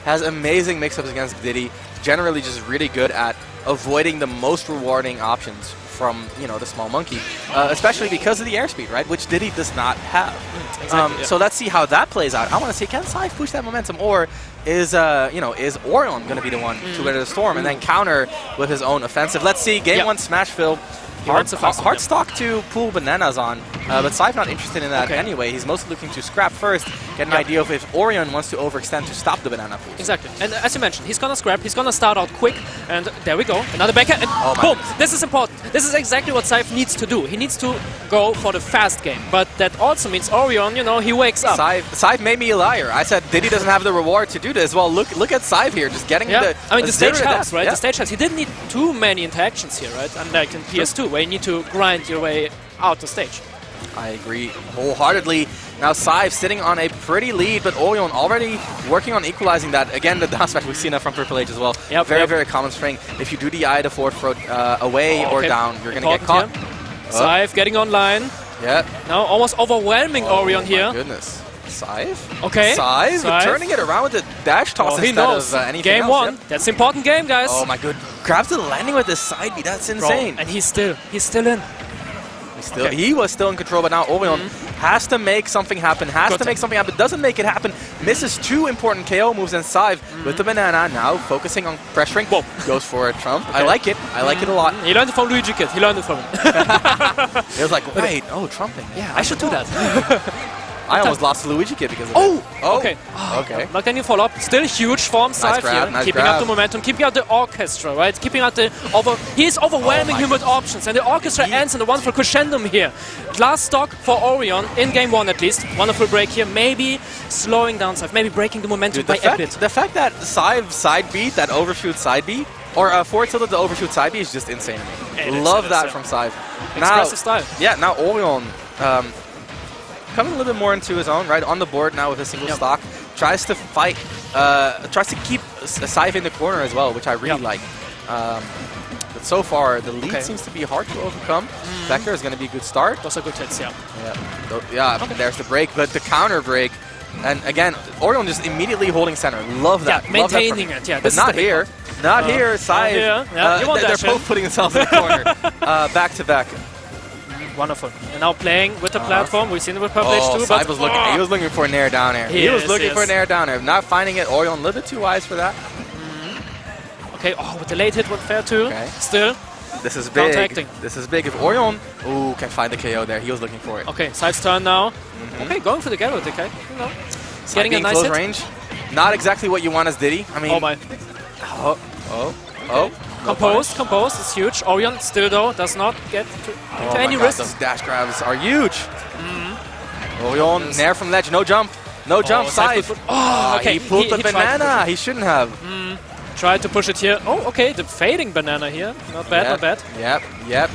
has amazing mix-ups against Diddy, generally just really good at avoiding the most rewarding options from, you know, the small monkey, especially because of the airspeed, right, which Diddy does not have. Exactly, So let's see how that plays out. I want to see, can cyve push that momentum, or is, you know, is Oryon going to be the one to weather the storm and then counter with his own offensive? Let's see, game 1 Smash Fill. Hard stock to pull bananas on, but cyve not interested in that anyway. He's mostly looking to scrap first, get an idea of if Oryon wants to overextend to stop the banana pools. Exactly. And as you mentioned, he's gonna scrap, he's gonna start out quick, and there we go. Another backhand, and boom! This is important. This is exactly what cyve needs to do. He needs to go for the fast game, but that also means Oryon, you know, he wakes up. Cyve made me a liar. I said Diddy doesn't have the reward to do this. Well, look at cyve here, just getting the. I mean, the stage helps, right? The stage helps. He didn't need too many interactions here, right? Unlike in PS2, where you need to grind your way out the stage. I agree wholeheartedly. Now cyve sitting on a pretty lead, but Oryon already working on equalizing that. Again, the down smash, we've seen that from Triple H as well. Very common string. If you do the eye to forward throw away or down, you're going to get caught. cyve getting online. Yeah. Now almost overwhelming Oryon here. Oh my goodness. cyve? Okay. cyve turning it around with the dash toss instead of anything game else. Game 1. That's important game, guys. Oh my good. Grabs the landing with the side B. That's insane. And he's still in. He was still in control, but now Oryon has to make something happen, doesn't make it happen, misses 2 important KO moves, and cyve with the banana, now focusing on pressuring, goes for a trump. I like it a lot. He learned it from Luigi Kid, he learned it from him. It was like, wait, trumping. Yeah, I should do that. I almost lost to Luigi Kid because of it. Okay. But then you follow up. Still huge form cyve here. Keeping up the momentum, keeping out the orchestra, right? Keeping out the he's overwhelming him with options, and the orchestra ends in a wonderful crescendo here. Last stock for Oryon in game 1 at least. Wonderful break here. Maybe slowing down cyve, maybe breaking the momentum by a bit. The fact that cyve side beat, that overshoot side B, or forward tilted the overshoot side B is just insane to me. Love that from cyve. Expressive style. Yeah, now Oryon coming a little bit more into his own, right, on the board now with a single stock. Tries to fight, tries to keep cyve in the corner as well, which I really like. But so far, the lead seems to be hard to overcome. Vector is going to be a good start. Those are good hits, There's the break, but the counter break. And again, Oryon just immediately holding center. Love that. Yeah, maintaining it. Yeah, but not here. Not here, cyve. They're both putting themselves in the corner. Back to back. Wonderful. And now playing with the platform. We've seen it with Purple H too. But he was looking for a nair down air. He was looking for a nair down air. Not finding it. Oryon a little bit too wise for that. Okay, with the late hit with fair too. Still. This is big. This is big. If Oryon can find the KO there, he was looking for it. Okay, cyve's turn now. Okay, going for the get with the K. You know, getting a nice close hit. range. Not exactly what you want as Diddy. I mean. Oh my. Composed, it's huge. Oryon still though does not get to any risk. Those dash grabs are huge. Oryon, nair from ledge, no jump. No jump, cyve. Okay. He pulled the banana. He shouldn't have. Tried to push it here. Oh, okay, the fading banana here. Not bad, not bad. Yep.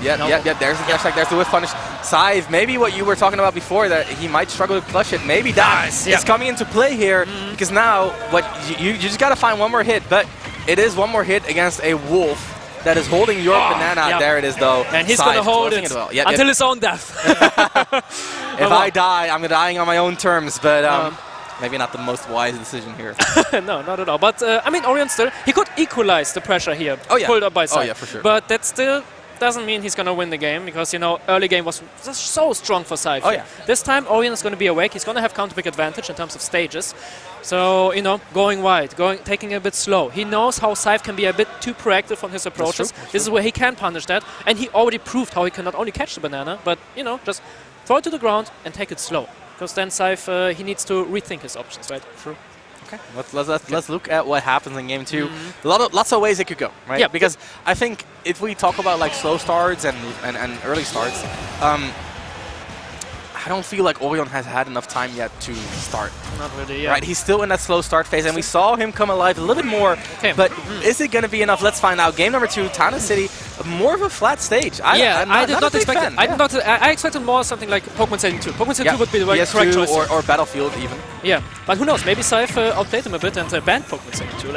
There's the dash attack, there's the whiff punish. cyve, maybe what you were talking about before, that he might struggle to clutch it. Maybe that is coming into play here, because now what you just got to find one more hit, but it is one more hit against a wolf that is holding your banana. There it is, though. And he's going to hold it until his own death. If I die, I'm dying on my own terms, but maybe not the most wise decision here. No, not at all. But, I mean, Oryon still, he could equalize the pressure here, pulled up by cyve. Oh, yeah, for sure. But that still doesn't mean he's going to win the game, because, you know, early game was so strong for cyve. Oh, yeah. This time, Oryon is going to be awake. He's going to have counter-pick advantage in terms of stages. So, you know, going wide, taking it a bit slow. He knows how cyve can be a bit too proactive on his approaches. This is where he can punish that. And he already proved how he can not only catch the banana, but, you know, just throw it to the ground and take it slow. Because then cyve, he needs to rethink his options, right? True. Okay. Let's look at what happens in game 2. Lots of ways it could go, right? Yeah. Because I think if we talk about like slow starts and early starts, I don't feel like Oryon has had enough time yet to start. Not really, yeah. Right, he's still in that slow start phase, and we saw him come alive a little bit more, but is it going to be enough? Let's find out. Game number 2, Tana City, more of a flat stage. I did not expect it. I expected more something like Pokemon Stadium 2. Pokemon Stadium 2 would be the correct choice. Or Battlefield even. Yeah, but who knows? Maybe cyve outplayed him a bit and banned Pokemon Stadium 2.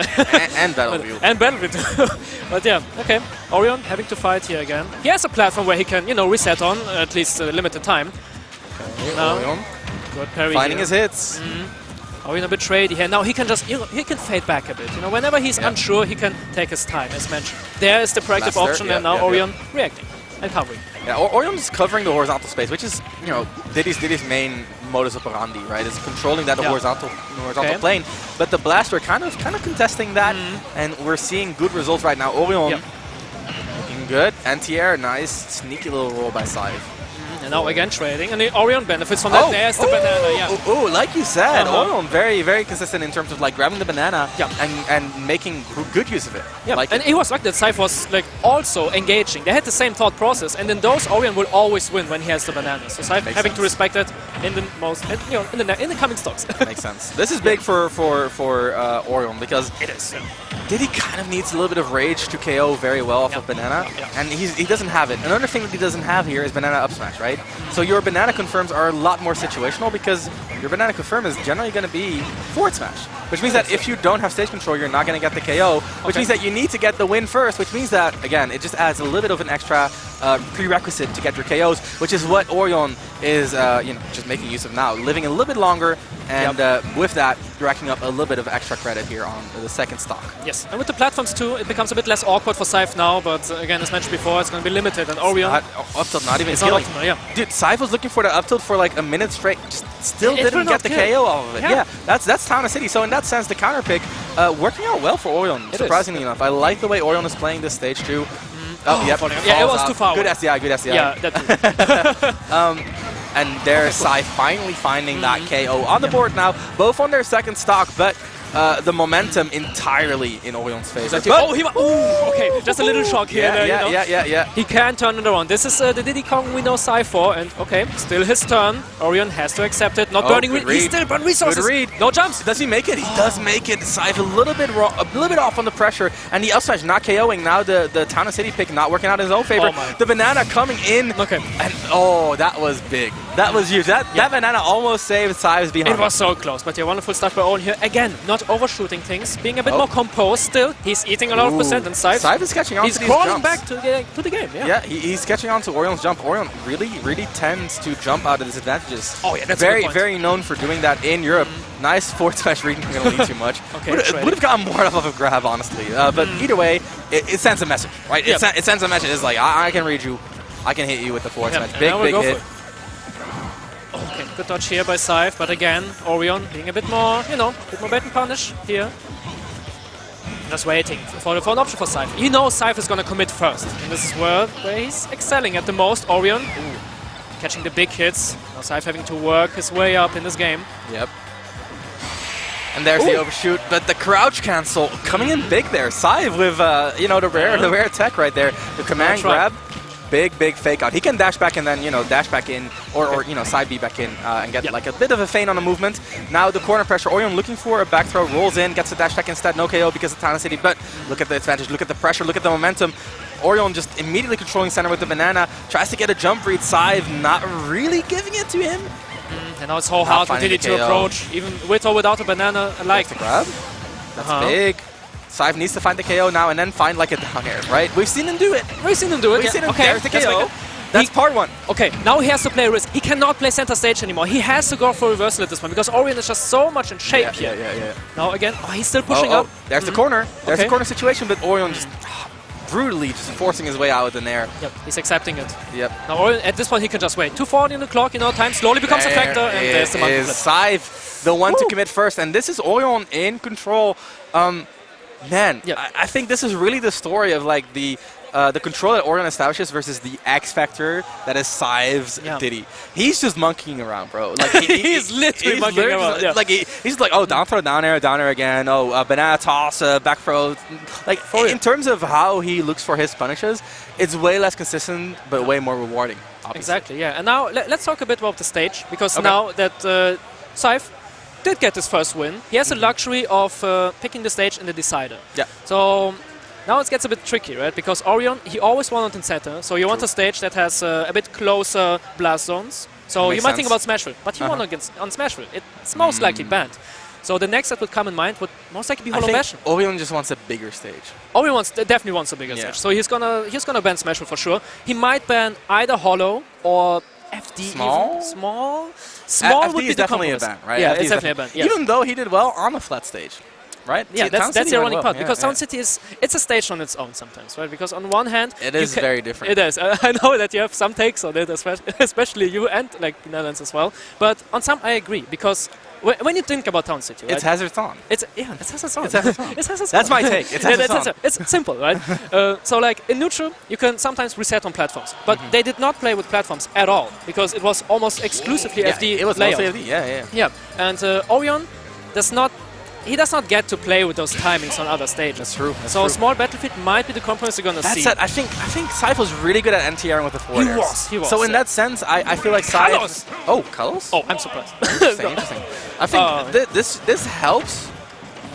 and Battlefield. And Battlefield. But yeah, okay. Oryon having to fight here again. He has a platform where he can, you know, reset on, at least a limited time. Oryon good parry finding here. his hits. Oryon a bit trady here. Now he can just, he can fade back a bit. Whenever he's unsure, he can take his time, as mentioned. There is the proactive option, and now Oryon reacting and covering. Yeah, Oryon's covering the horizontal space, which is, Diddy's main modus operandi, right? Is controlling that horizontal plane. But the Blaster kind of contesting that, and we're seeing good results right now. Oryon looking good. Anti-air, nice, sneaky little roll by cyve. And now again trading, and the Oryon benefits from that. There's the banana, like you said, Oryon very, very consistent in terms of like grabbing the banana and making good use of it. Yeah, and it was like that cyve was like also engaging. They had the same thought process, and in those Oryon will always win when he has the banana. So cyve having to respect that in the most, in the coming stocks. Makes sense. This is big for Oryon because it is. Diddy kind of needs a little bit of rage to KO very well off of banana, and he doesn't have it. Another thing that he doesn't have here is banana up smash, right? So your banana confirms are a lot more situational because your banana confirm is generally going to be forward smash, which means that if you don't have stage control, you're not going to get the KO, which means that you need to get the win first, which means that, again, it just adds a little bit of an extra prerequisite to get your KOs, which is what Oryon is just making use of now, living a little bit longer, and with that, racking up a little bit of extra credit here on the second stock. Yes, and with the platforms too, it becomes a bit less awkward for cyve now, but again, as mentioned before, it's going to be limited, and Oryon... Up tilt, not even killing. Dude, cyve was looking for the up tilt for like a minute straight, just still didn't get the KO off of it. Yeah, that's Town of City, so in that sense, the counter pick working out well for Oryon, surprisingly enough. I like the way Oryon is playing this stage too. It was too far. Good SDI, good SDI. Yeah, that too. And there's cyve finally finding that KO on the board now, both on their second stock, but the momentum entirely in Oryon's favor. Okay, just a little shock here. Yeah. He can turn it around. This is the Diddy Kong we know cyve for, and still his turn. Oryon has to accept it. Not burning. He still burn resources. Good read. No jumps. Does he make it? He does make it. cyve a little bit off on the pressure, and the up smash not KOing. Now the Town of City pick not working out in his own favor. The banana coming in. Okay. And that was big. That was huge. That banana almost saved cyve's behind. It was so close, but wonderful stuff by Oryon here. Again, not overshooting things, being a bit more composed still. He's eating a lot of percent, and cyve is catching on to these jumps. He's crawling back to the game, he's catching on to Oryon's jump. Oryon really tends to jump out of disadvantages. That's very known for doing that in Europe. Nice forward smash reading, going to lead too much. Would have gotten more off of a grab, honestly. But either way, it sends a message, right? It sends a message. It's like, I can read you. I can hit you with the forward smash. Big hit. Okay, good dodge here by cyve, but again, Oryon being a bit more, bait and punish here. Just waiting for an option for cyve. He knows cyve is going to commit first, and this is where he's excelling at the most. Oryon catching the big hits. Now cyve having to work his way up in this game. Yep. And there's the overshoot, but the crouch cancel coming in big there. cyve with the rare tech right there. The command grab. Big fake out. He can dash back and then, dash back in or side B back in and get like a bit of a feint on the movement. Now the corner pressure. Oryon looking for a back throw, rolls in, gets a dash back instead. No KO because of Town of City, but look at the advantage, look at the pressure, look at the momentum. Oryon just immediately controlling center with the banana, tries to get a jump read. cyve not really giving it to him. And now it's so hard for Diddy to approach, even with or without a banana alike. That's the grab. That's big. cyve needs to find the KO now and then find like a down air, right? We've seen him do it. We've seen him do it. There's the KO. That's part one. Okay, now he has to play risk. He cannot play center stage anymore. He has to go for reversal at this point because Oryon is just so much in shape here. Yeah. Now again, he's still pushing up. There's the corner. There's the corner situation, but Oryon just brutally just forcing his way out in there. Yep, he's accepting it. Yep. Now Oryon, at this point, he can just wait. 240 on the clock, time slowly becomes a factor, and there's the monkey flip. cyve the one to commit first, and this is Oryon in control. Man, I think this is really the story of like the control that Oryon establishes versus the X factor that is cyve's Diddy. He's just monkeying around, bro. Like he's literally monkeying around. Like he's like, down throw, down air again. Banana toss, back throw. Like in terms of how he looks for his punishes, it's way less consistent, but way more rewarding. Obviously. Exactly. Yeah. And now let's talk a bit about the stage because now that cyve did get his first win, he has the luxury of picking the stage in the decider. Yeah. So now it gets a bit tricky, right? Because Oryon, he always won on center, so you want a stage that has a bit closer blast zones. So you might think about Smashville, but he won on Smashville. It's most likely banned. So the next that would come in mind would most likely be Hollow Bastion. Oryon just wants a bigger stage. Oryon definitely wants a bigger stage. So he's gonna ban Smashville for sure. He might ban either Hollow or FD Small? even? Small FD would be is the definitely a compromise. ban, right? Yeah, FD it's is definitely a ban. Yeah. Even though he did well on the flat stage, right? Yeah, that's the ironic part, because yeah. Town City it's a stage on its own sometimes, right? Because on one hand, It is very different. It is. I know that you have some takes on it, especially you and like the Netherlands as well. But on some, I agree, because when you think about Town City, right? It's Hazard's on. It's Hazard's on. It's Hazard's on. It's Hazard's on. That's my take. It's Hazard's on. It's simple, right? So like in neutral, you can sometimes reset on platforms, but they did not play with platforms at all because it was almost exclusively FD. It was layout. mostly FD. Yeah. Yeah, and Oryon does not get to play with those timings on other stages. That's true. So small battlefield might be the compromise you're gonna see. That said, I think cyve was really good at NTRing with the forward airs. He was. So in that sense, I feel like cyve. Carlos! Oh, Carlos? Oh, I'm surprised. Interesting. I think this helps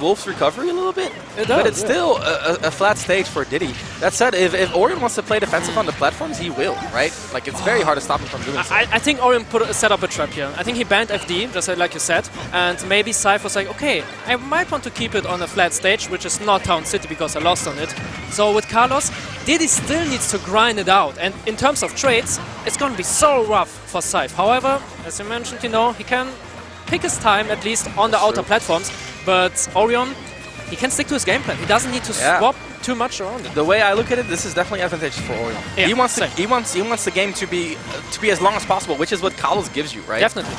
Wolf's recovery a little bit, but it's still a flat stage for Diddy. That said, if Oryon wants to play defensive on the platforms, he will, right? Like, it's very hard to stop him from doing so. I think Oryon set up a trap here. I think he banned FD, just like you said, and maybe cyve was like, okay, I might want to keep it on a flat stage, which is not Town City because I lost on it. So with Carlos, Diddy still needs to grind it out, and in terms of trades, it's going to be so rough for cyve. However, as you mentioned, he can pick his time, at least on the outer platforms, but Oryon, he can stick to his game plan. He doesn't need to swap too much around it. The way I look at it, this is definitely advantageous for Oryon. Yeah, he wants the game to be as long as possible, which is what Carlos gives you, right? Definitely.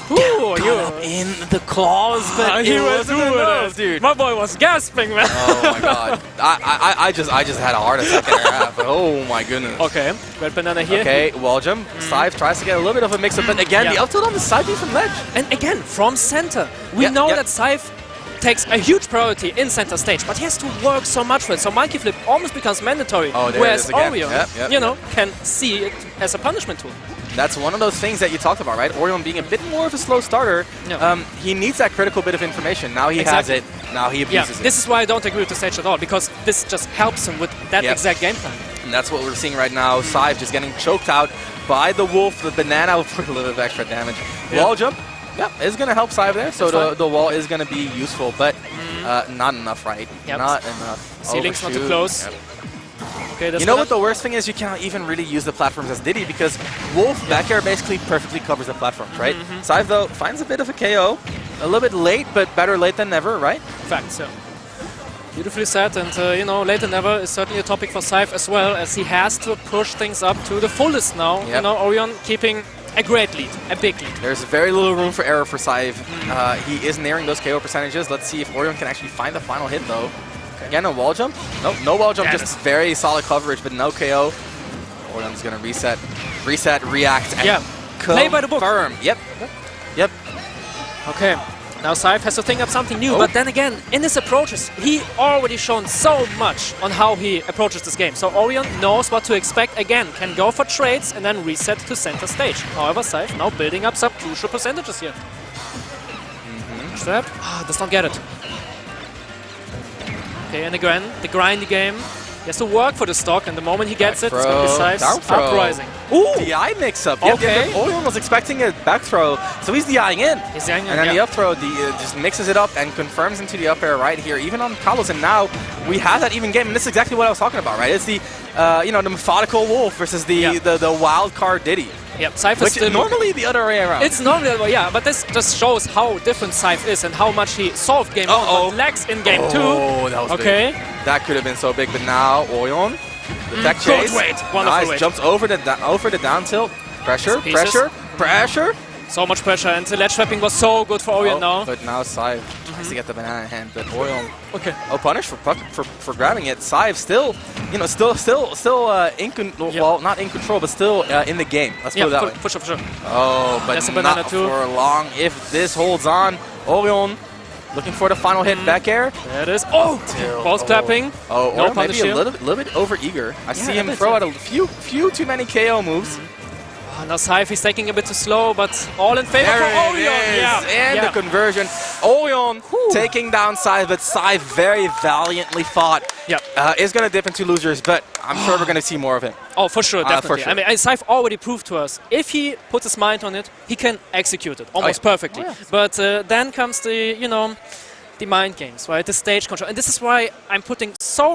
Got him in the claws, but he was doing it, dude. My boy was gasping, man. Oh my god. I just had a heart attack there. Oh my goodness. Okay, red banana here. Okay, wall jump. cyve tries to get a little bit of a mix-up, but again, the up tilt on the side B from ledge. And again, from center. We know that cyve takes a huge priority in center stage, but he has to work so much for it. So monkey flip almost becomes mandatory, whereas Oryon, can see it as a punishment tool. That's one of those things that you talked about, right? Oryon being a bit more of a slow starter, he needs that critical bit of information. Now he has it, now he abuses it. This is why I don't agree with the stage at all, because this just helps him with that exact game plan. And that's what we're seeing right now. cyve just getting choked out by the wolf. The banana with a little bit of extra damage. Wall jump, is going to help cyve there. So the wall is going to be useful, but not enough, right? Not enough. Ceiling's not too close. Okay, you know what the worst thing is? You cannot even really use the platforms as Diddy because Wolf back air basically perfectly covers the platforms, right? cyve, though, finds a bit of a KO. A little bit late, but better late than never, right? Fact, so. Beautifully said, and late than never is certainly a topic for cyve as well, as he has to push things up to the fullest now. Oryon keeping a great lead, a big lead. There's very little room for error for cyve. He is nearing those KO percentages. Let's see if Oryon can actually find the final hit, though. Again, a wall jump? Nope, no wall jump, just very solid coverage, but no KO. Oryon's going to reset, react, and play by the book. Yep. Okay, now cyve has to think up something new, but then again, in his approaches, he already shown so much on how he approaches this game. So Oryon knows what to expect again, can go for trades and then reset to center stage. However, cyve now building up some crucial percentages here. Trap, does not get it. Okay, and again, the grindy game. He has to work for the stock, and the moment he gets it, it's going to be cyve's uprising. Ooh! DI mix-up. Okay. Oryon was expecting a back throw, so he's DIing in. He's DIing in, and then the up throw just mixes it up and confirms into the up air right here, even on Carlos. And now we have that even game, and this is exactly what I was talking about, right? It's the the methodical Wolf versus the wild card Diddy. Yep, cyve Which is normally the other way around. It's normally the other way, but this just shows how different cyve is and how much he solved game 1 with legs in game 2. Oh, that was big. That could have been so big, but now Oryon, the tech chase. Nice, jumps over the down tilt. Pressure. So much pressure, and the ledge trapping was so good for Oryon now. But now cyve tries to get the banana in hand, but Oryon. Punish for grabbing it. cyve still, well, not in control, but still in the game. Let's put it that way. For sure. Oh, but that's a banana not too. for long. If this holds on, Oryon looking for the final hit back air. There it is. Oh, both clapping. Oh, no Oryon maybe a little bit over eager. I see him throw out a few too many KO moves. Now cyve is taking a bit too slow, but all in favor for Oryon. And the conversion. Oryon taking down cyve, but cyve very valiantly fought. Is going to dip into losers, but I'm sure we're going to see more of him. Oh, for sure, definitely. I mean, cyve already proved to us, if he puts his mind on it, he can execute it almost perfectly. But then comes the mind games, right? The stage control. And this is why I'm putting so